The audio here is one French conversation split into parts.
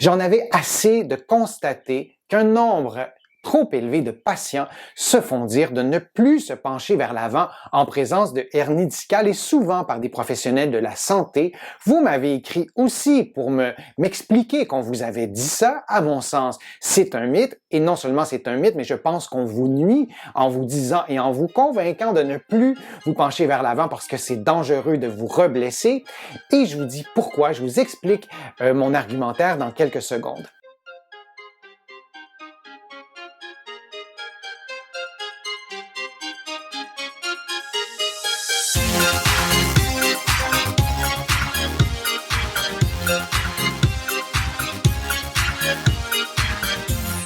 J'en avais assez de constater qu'un nombre trop élevé de patients se font dire de ne plus se pencher vers l'avant en présence de hernie discale et souvent par des professionnels de la santé. Vous m'avez écrit aussi pour m'expliquer qu'on vous avait dit ça. À mon sens, c'est un mythe et non seulement c'est un mythe, mais je pense qu'on vous nuit en vous disant et en vous convainquant de ne plus vous pencher vers l'avant parce que c'est dangereux de vous reblesser. Et je vous dis pourquoi, je vous explique mon argumentaire dans quelques secondes.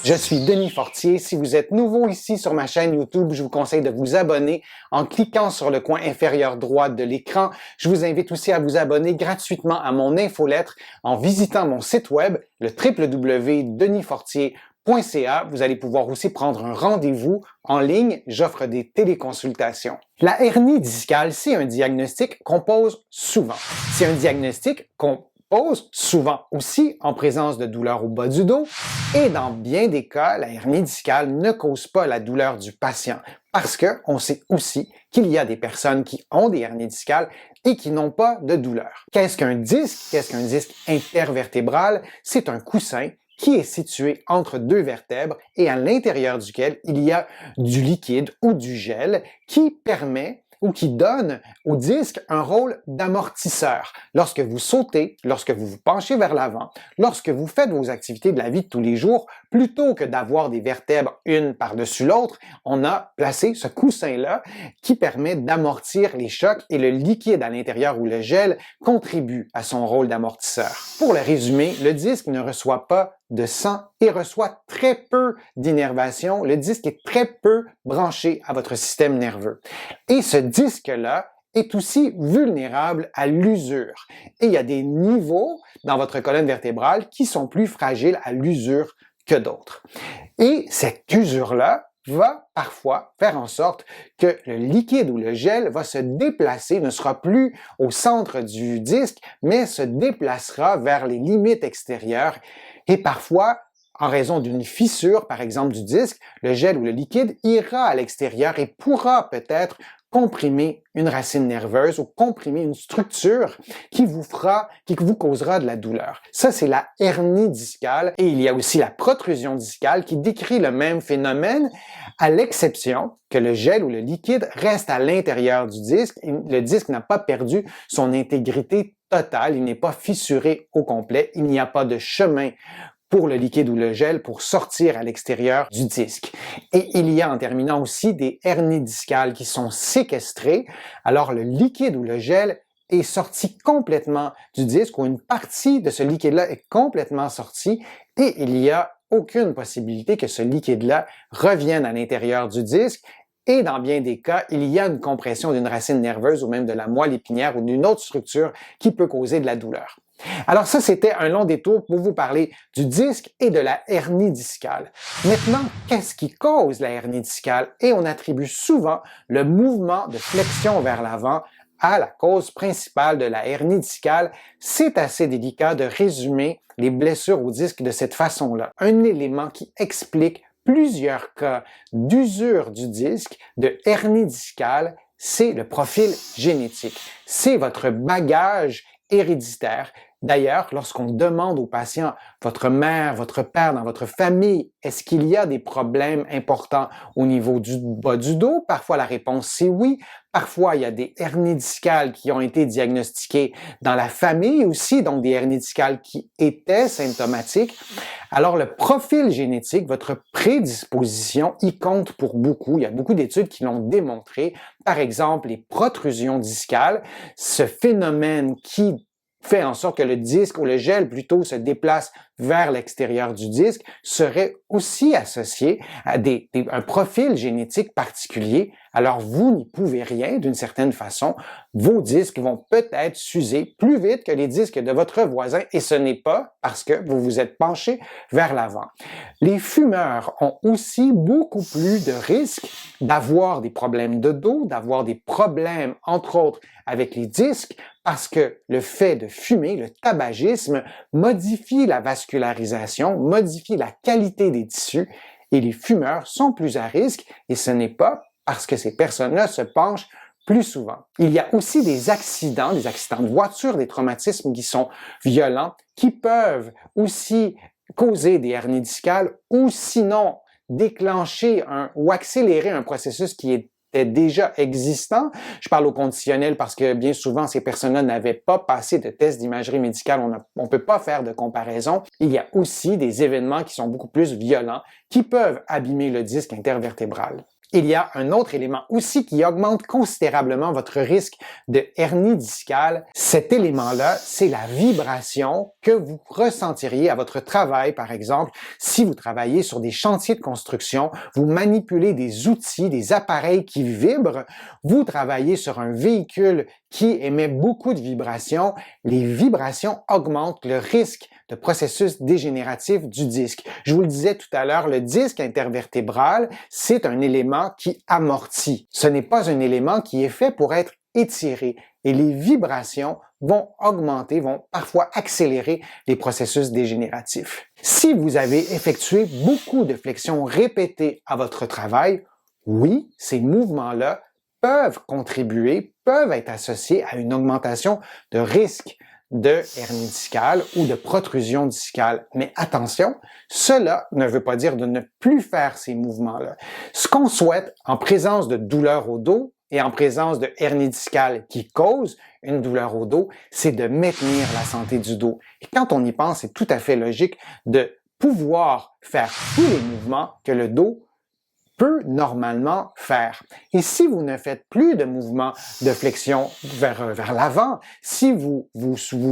Je suis Denis Fortier. Si vous êtes nouveau ici sur ma chaîne YouTube, je vous conseille de vous abonner en cliquant sur le coin inférieur droit de l'écran. Je vous invite aussi à vous abonner gratuitement à mon infolettre en visitant mon site web, le www.denisfortier.ca. Vous allez pouvoir aussi prendre un rendez-vous en ligne. J'offre des téléconsultations. La hernie discale, c'est un diagnostic qu'on pose souvent. C'est un diagnostic qu'on pose souvent aussi en présence de douleurs au bas du dos et dans bien des cas, la hernie discale ne cause pas la douleur du patient parce qu'on sait aussi qu'il y a des personnes qui ont des hernies discales et qui n'ont pas de douleur. Qu'est-ce qu'un disque? Qu'est-ce qu'un disque intervertébral? C'est un coussin qui est situé entre deux vertèbres et à l'intérieur duquel il y a du liquide ou du gel qui permet ou qui donne au disque un rôle d'amortisseur. Lorsque vous sautez, lorsque vous vous penchez vers l'avant, lorsque vous faites vos activités de la vie de tous les jours, plutôt que d'avoir des vertèbres une par-dessus l'autre, on a placé ce coussin-là qui permet d'amortir les chocs et le liquide à l'intérieur ou le gel contribue à son rôle d'amortisseur. Pour le résumer, le disque ne reçoit pas de sang et reçoit très peu d'innervation. Le disque est très peu branché à votre système nerveux. Et ce disque-là est aussi vulnérable à l'usure. Et il y a des niveaux dans votre colonne vertébrale qui sont plus fragiles à l'usure que d'autres. Et cette usure-là va parfois faire en sorte que le liquide ou le gel va se déplacer, ne sera plus au centre du disque, mais se déplacera vers les limites extérieures. Et parfois, en raison d'une fissure, par exemple du disque, le gel ou le liquide ira à l'extérieur et pourra peut-être comprimer une racine nerveuse ou comprimer une structure qui vous causera de la douleur. Ça, c'est la hernie discale. Et il y a aussi la protrusion discale qui décrit le même phénomène, à l'exception que le gel ou le liquide reste à l'intérieur du disque. Le disque n'a pas perdu son intégrité totale, il n'est pas fissuré au complet, il n'y a pas de chemin pour le liquide ou le gel pour sortir à l'extérieur du disque. Et il y a en terminant aussi des hernies discales qui sont séquestrées. Alors le liquide ou le gel est sorti complètement du disque ou une partie de ce liquide-là est complètement sortie et il n'y a aucune possibilité que ce liquide-là revienne à l'intérieur du disque. Et dans bien des cas, il y a une compression d'une racine nerveuse ou même de la moelle épinière ou d'une autre structure qui peut causer de la douleur. Alors ça, c'était un long détour pour vous parler du disque et de la hernie discale. Maintenant, qu'est-ce qui cause la hernie discale? Et on attribue souvent le mouvement de flexion vers l'avant à la cause principale de la hernie discale. C'est assez délicat de résumer les blessures au disque de cette façon-là. Un élément qui explique plusieurs cas d'usure du disque, de hernie discale, c'est le profil génétique. C'est votre bagage héréditaire. D'ailleurs, lorsqu'on demande aux patients, votre mère, votre père, dans votre famille, est-ce qu'il y a des problèmes importants au niveau du bas du dos? Parfois, la réponse c'est oui. Parfois, il y a des hernies discales qui ont été diagnostiquées dans la famille aussi, donc des hernies discales qui étaient symptomatiques. Alors, le profil génétique, votre prédisposition, y compte pour beaucoup. Il y a beaucoup d'études qui l'ont démontré. Par exemple, les protrusions discales, ce phénomène qui fait en sorte que le disque ou le gel plutôt se déplace vers l'extérieur du disque, serait aussi associé à un profil génétique particulier. Alors, vous n'y pouvez rien d'une certaine façon. vos disques vont peut-être s'user plus vite que les disques de votre voisin et ce n'est pas parce que vous vous êtes penché vers l'avant. Les fumeurs ont aussi beaucoup plus de risques d'avoir des problèmes de dos, d'avoir des problèmes, entre autres, avec les disques, parce que le fait de fumer, le tabagisme, modifie la vascularisation, modifie la qualité des tissus et les fumeurs sont plus à risque et ce n'est pas parce que ces personnes-là se penchent plus souvent. Il y a aussi des accidents de voiture, des traumatismes qui sont violents, qui peuvent aussi causer des hernies discales ou sinon déclencher ou accélérer un processus qui était déjà existant. Je parle au conditionnel parce que bien souvent, ces personnes-là n'avaient pas passé de test d'imagerie médicale. On ne peut pas faire de comparaison. Il y a aussi des événements qui sont beaucoup plus violents qui peuvent abîmer le disque intervertébral. Il y a un autre élément aussi qui augmente considérablement votre risque de hernie discale. Cet élément-là, c'est la vibration que vous ressentiriez à votre travail, par exemple. Si vous travaillez sur des chantiers de construction, vous manipulez des outils, des appareils qui vibrent, vous travaillez sur un véhicule qui émet beaucoup de vibrations, les vibrations augmentent le risque de processus dégénératif du disque. Je vous le disais tout à l'heure, le disque intervertébral, c'est un élément qui amortit. Ce n'est pas un élément qui est fait pour être étiré et les vibrations vont augmenter, vont parfois accélérer les processus dégénératifs. Si vous avez effectué beaucoup de flexions répétées à votre travail, oui, ces mouvements-là peuvent contribuer, peuvent être associés à une augmentation de risque de hernie discale ou de protrusion discale. Mais attention, cela ne veut pas dire de ne plus faire ces mouvements-là. Ce qu'on souhaite en présence de douleurs au dos et en présence de hernie discale qui cause une douleur au dos, c'est de maintenir la santé du dos. Et quand on y pense, c'est tout à fait logique de pouvoir faire tous les mouvements que le dos peut normalement faire. Et si vous ne faites plus de mouvements de flexion vers l'avant, si vous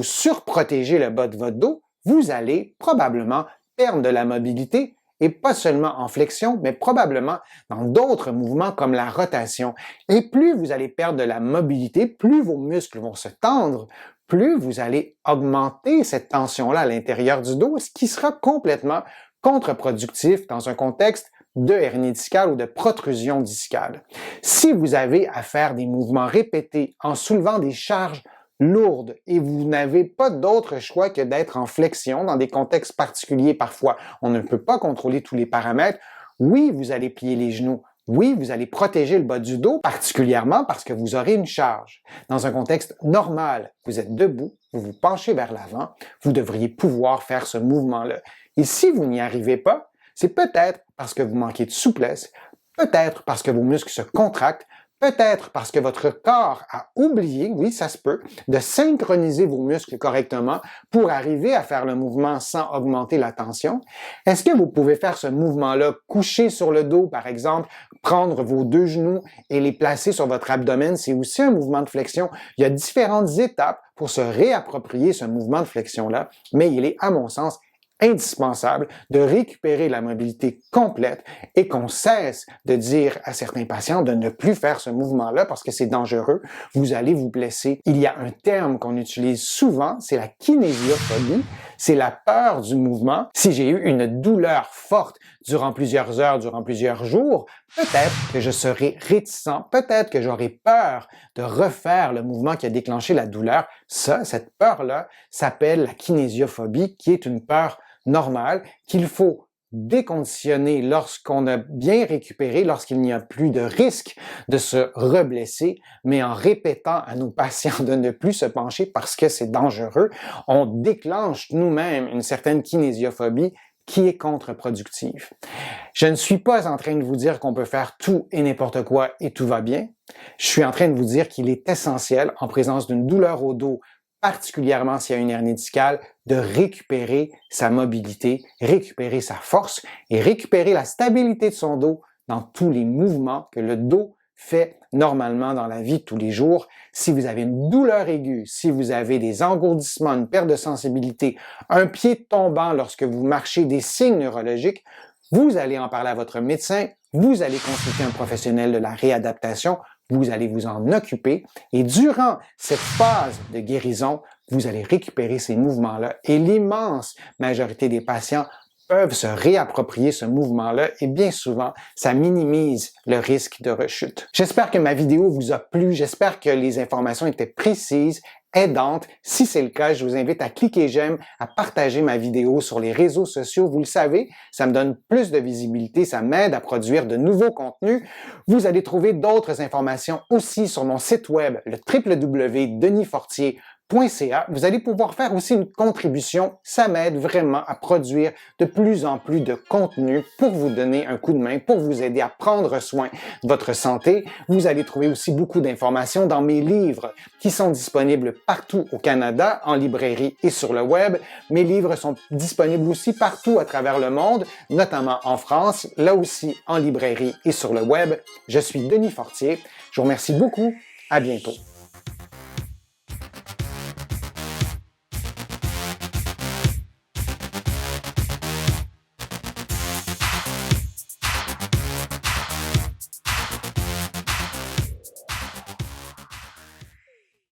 surprotégez le bas de votre dos, vous allez probablement perdre de la mobilité et pas seulement en flexion, mais probablement dans d'autres mouvements comme la rotation. Et plus vous allez perdre de la mobilité, plus vos muscles vont se tendre, plus vous allez augmenter cette tension-là à l'intérieur du dos, ce qui sera complètement contre-productif dans un contexte de hernie discale ou de protrusion discale. Si vous avez à faire des mouvements répétés en soulevant des charges lourdes et vous n'avez pas d'autre choix que d'être en flexion dans des contextes particuliers, parfois on ne peut pas contrôler tous les paramètres, oui, vous allez plier les genoux. Oui, vous allez protéger le bas du dos, particulièrement parce que vous aurez une charge. Dans un contexte normal, vous êtes debout, vous vous penchez vers l'avant, vous devriez pouvoir faire ce mouvement-là. Et si vous n'y arrivez pas, c'est peut-être parce que vous manquez de souplesse, peut-être parce que vos muscles se contractent, peut-être parce que votre corps a oublié, oui, ça se peut, de synchroniser vos muscles correctement pour arriver à faire le mouvement sans augmenter la tension. Est-ce que vous pouvez faire ce mouvement-là couché sur le dos, par exemple, prendre vos deux genoux et les placer sur votre abdomen? C'est aussi un mouvement de flexion. Il y a différentes étapes pour se réapproprier ce mouvement de flexion-là, mais il est, à mon sens, indispensable de récupérer la mobilité complète et qu'on cesse de dire à certains patients de ne plus faire ce mouvement-là parce que c'est dangereux, vous allez vous blesser. Il y a un terme qu'on utilise souvent, c'est la kinésiophobie, c'est la peur du mouvement. Si j'ai eu une douleur forte durant plusieurs heures, durant plusieurs jours, peut-être que je serai réticent, peut-être que j'aurai peur de refaire le mouvement qui a déclenché la douleur. Cette peur-là s'appelle la kinésiophobie, qui est une peur normale qu'il faut déconditionner lorsqu'on a bien récupéré, lorsqu'il n'y a plus de risque de se reblesser, mais en répétant à nos patients de ne plus se pencher parce que c'est dangereux, on déclenche nous-mêmes une certaine kinésiophobie qui est contre-productive. Je ne suis pas en train de vous dire qu'on peut faire tout et n'importe quoi et tout va bien. Je suis en train de vous dire qu'il est essentiel, en présence d'une douleur au dos, particulièrement s'il y a une hernie discale, de récupérer sa mobilité, récupérer sa force et récupérer la stabilité de son dos dans tous les mouvements que le dos fait normalement dans la vie de tous les jours. Si vous avez une douleur aiguë, si vous avez des engourdissements, une perte de sensibilité, un pied tombant lorsque vous marchez, des signes neurologiques, vous allez en parler à votre médecin, vous allez consulter un professionnel de la réadaptation vous allez vous en occuper et durant cette phase de guérison, vous allez récupérer ces mouvements-là et l'immense majorité des patients peuvent se réapproprier ce mouvement-là et bien souvent, ça minimise le risque de rechute. J'espère que ma vidéo vous a plu, j'espère que les informations étaient précises, aidantes. Si c'est le cas, je vous invite à cliquer j'aime, à partager ma vidéo sur les réseaux sociaux. Vous le savez, ça me donne plus de visibilité, ça m'aide à produire de nouveaux contenus. Vous allez trouver d'autres informations aussi sur mon site web, le www.denisfortier.ca. Vous allez pouvoir faire aussi une contribution. Ça m'aide vraiment à produire de plus en plus de contenu pour vous donner un coup de main, pour vous aider à prendre soin de votre santé. Vous allez trouver aussi beaucoup d'informations dans mes livres qui sont disponibles partout au Canada, en librairie et sur le web. Mes livres sont disponibles aussi partout à travers le monde, notamment en France, là aussi en librairie et sur le web. Je suis Denis Fortier. Je vous remercie beaucoup. À bientôt.